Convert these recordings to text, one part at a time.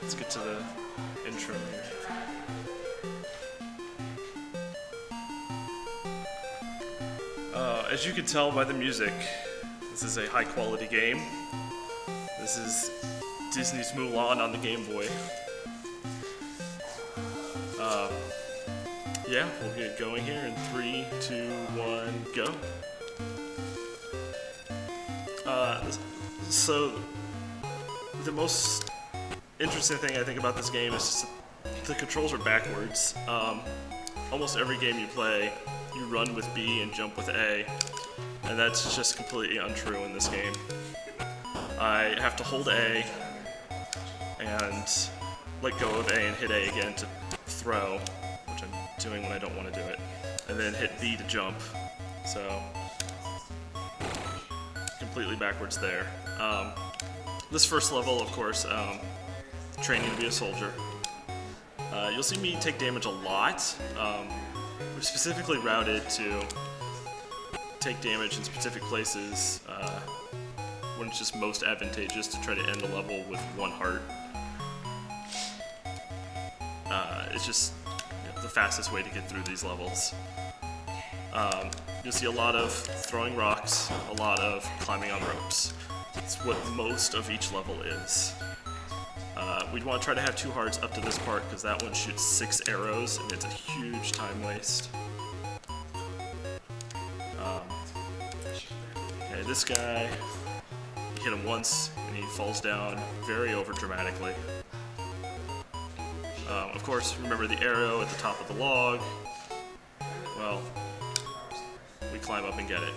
Let's get to the intro here. As you can tell by the music, this is a high quality game. This is Disney's Mulan on the Game Boy. Yeah, we'll get going here in 3, 2, 1, go. So, the most interesting thing I think about this game is the controls are backwards. Almost every game you play, you run with B and jump with A, and that's just completely untrue in this game. I have to hold A and let go of A and hit A again to throw, which I'm doing when I don't want to do it, and then hit B to jump. So, completely backwards there. This first level, of course, training to be a soldier. You'll see me take damage a lot. We're specifically routed to take damage in specific places when it's just most advantageous to try to end the level with 1 heart. It's just the fastest way to get through these levels. You'll see a lot of throwing rocks, a lot of climbing on ropes. It's what most of each level is. We'd want to try to have 2 hearts up to this part because that one shoots 6 arrows and it's a huge time waste. Okay, this guy, you hit him once and he falls down very over dramatically. Of course, remember the arrow at the top of the log. Well, we climb up and get it.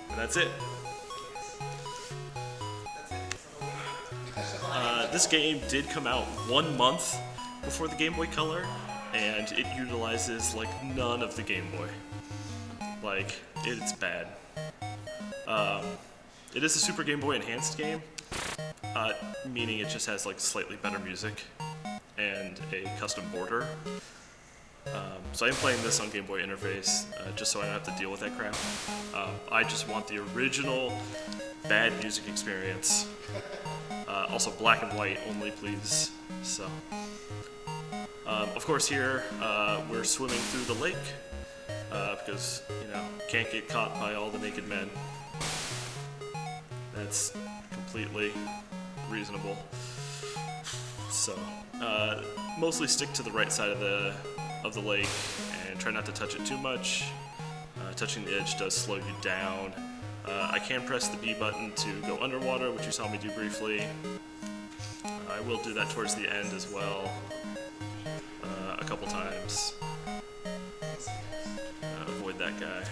And that's it. This game did come out 1 month before the Game Boy Color, and it utilizes like none of the Game Boy. Like, it's bad. It is a Super Game Boy Enhanced game, meaning it just has like slightly better music and a custom border. So I'm playing this on Game Boy interface just so I don't have to deal with that crap. I just want the original bad music experience. Also black and white only, please. So, of course here we're swimming through the lake because, you know, can't get caught by all the naked men. That's completely reasonable. So, mostly stick to the right side of the lake and try not to touch it too much. Touching the edge does slow you down. I can press the B button to go underwater, which you saw me do briefly. I will do that towards the end as well, a couple times. Avoid that guy.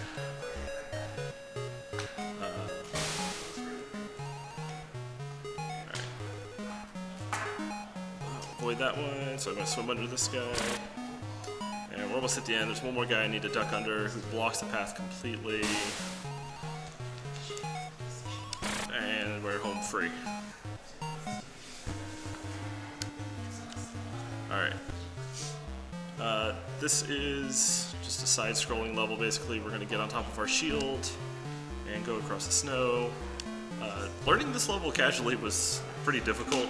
Avoid that one, so I'm going to swim under this guy. And we're almost at the end. There's one more guy I need to duck under who blocks the path completely. And we're home free. Alright. This is just a side-scrolling level, basically. We're going to get on top of our shield and go across the snow. Learning this level casually was pretty difficult.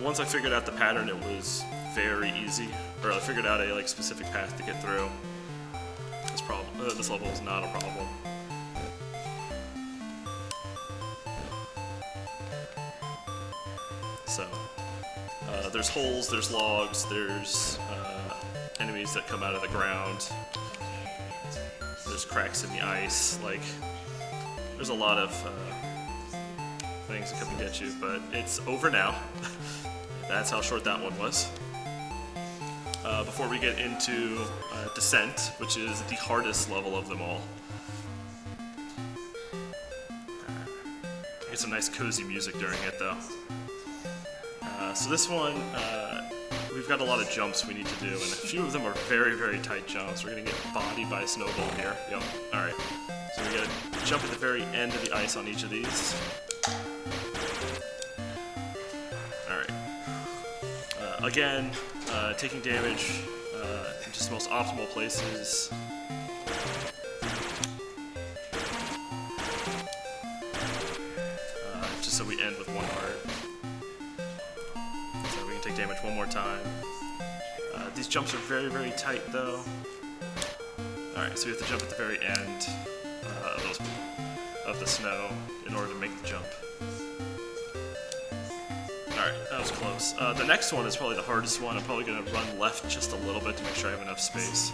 Once I figured out the pattern, it was very easy. Or I figured out a specific path to get through. This level is not a problem. So, there's holes, there's logs, there's enemies that come out of the ground, there's cracks in the ice, like, there's a lot of things that come and get you, but it's over now. That's how short that one was. Before we get into Descent, which is the hardest level of them all. Get some nice cozy music during it though. So this one, we've got a lot of jumps we need to do, and a few of them are very, very tight jumps. We're gonna get bodied by a snowball here. Yep, alright. So we gotta jump at the very end of the ice on each of these. Alright. Again, taking damage in just the most optimal places. Just so we end with 1 heart. take damage one more time. These jumps are very, very tight though. Alright, so we have to jump at the very end of the snow in order to make the jump. Alright, that was close. The next one is probably the hardest one. I'm probably going to run left just a little bit to make sure I have enough space.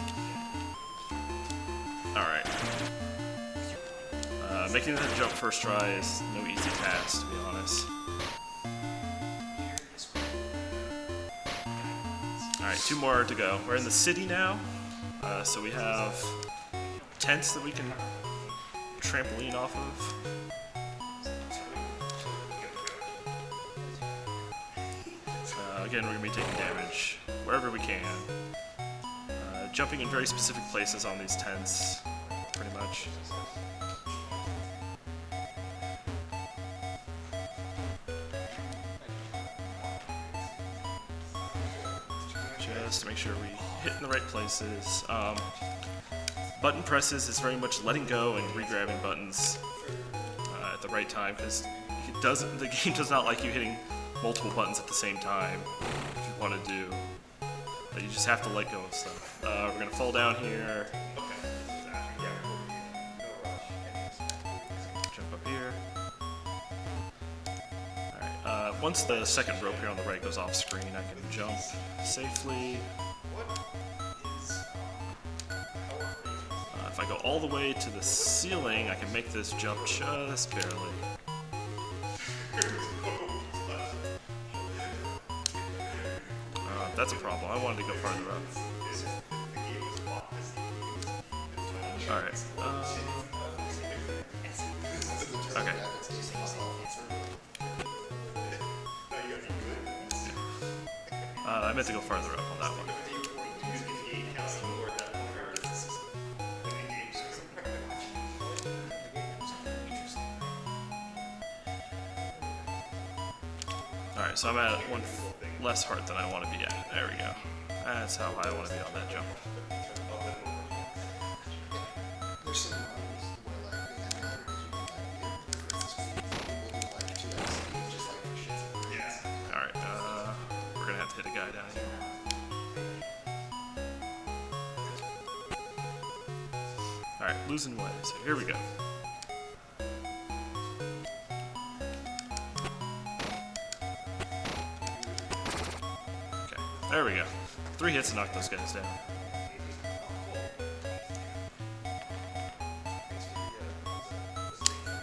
Alright. Making that jump first try is no easy task, to be honest. Alright, 2 more to go. We're in the city now, so we have tents that we can trampoline off of. Again, we're going to be taking damage wherever we can. Jumping in very specific places on these tents, pretty much. Just to make sure we hit in the right places. Button presses is very much letting go and re-grabbing buttons at the right time, because the game does not like you hitting multiple buttons at the same time if you want to do. But you just have to let go of stuff. We're going to fall down here. Jump up here. Alright, once the second rope here on the right goes off screen, I can jump safely. If I go all the way to the ceiling, I can make this jump just barely. That's a problem. I wanted to go farther up. Alright. Okay. I meant to go farther up on that one. Alright, so I'm at one less heart than I want to be at. There we go. That's how high I want to be on that jump. Alright, we're going to have to hit a guy down here. Alright, losing way. So here we go. There we go. 3 hits to knock those guys down.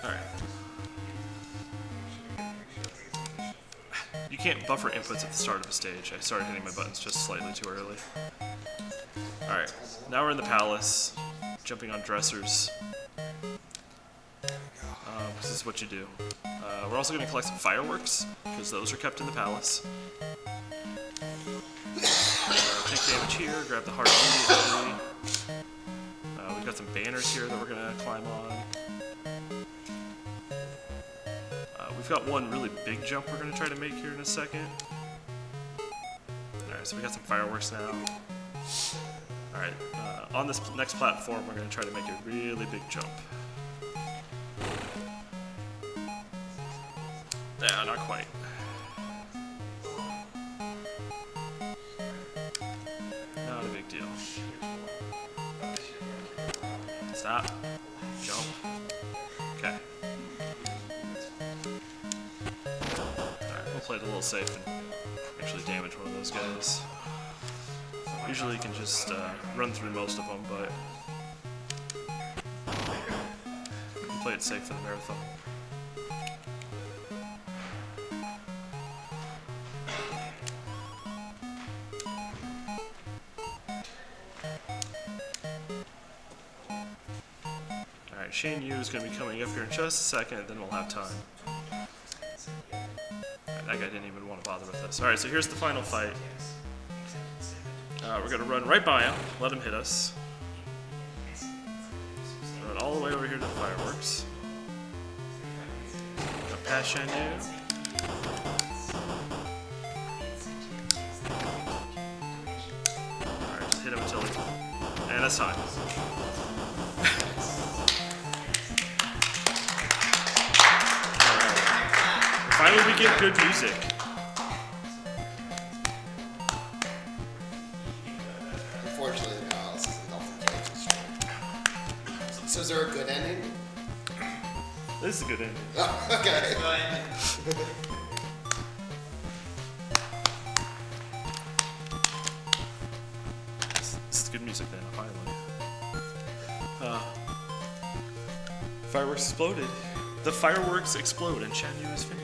Alright. You can't buffer inputs at the start of a stage. I started hitting my buttons just slightly too early. Alright, now we're in the palace, jumping on dressers. This is what you do. We're also going to collect some fireworks, because those are kept in the palace. Take damage here, grab the heart immediately. We've got some banners here that we're going to climb on. We've got one really big jump we're going to try to make here in a second. Alright, so we got some fireworks now. Alright, on this next platform we're going to try to make a really big jump. Yeah, not quite. Not a big deal. Stop. Jump. Okay. Alright, we'll play it a little safe and actually damage one of those guys. Usually you can just run through most of them, but you can play it safe for the marathon. Alright, Shane Yu is going to be coming up here in just a second, and then we'll have time. Right, that guy didn't even want to bother with us. Alright, so here's the final fight. We're going to run right by him, let him hit us. Run all the way over here to the fireworks. Go past Shane Yu. Alright, just hit him until he... And that's time. Finally we get good music. was there a good ending? This is a good ending. Oh, okay. This is good music then, finally. Fireworks exploded. The fireworks explode and Shan Yu is finished.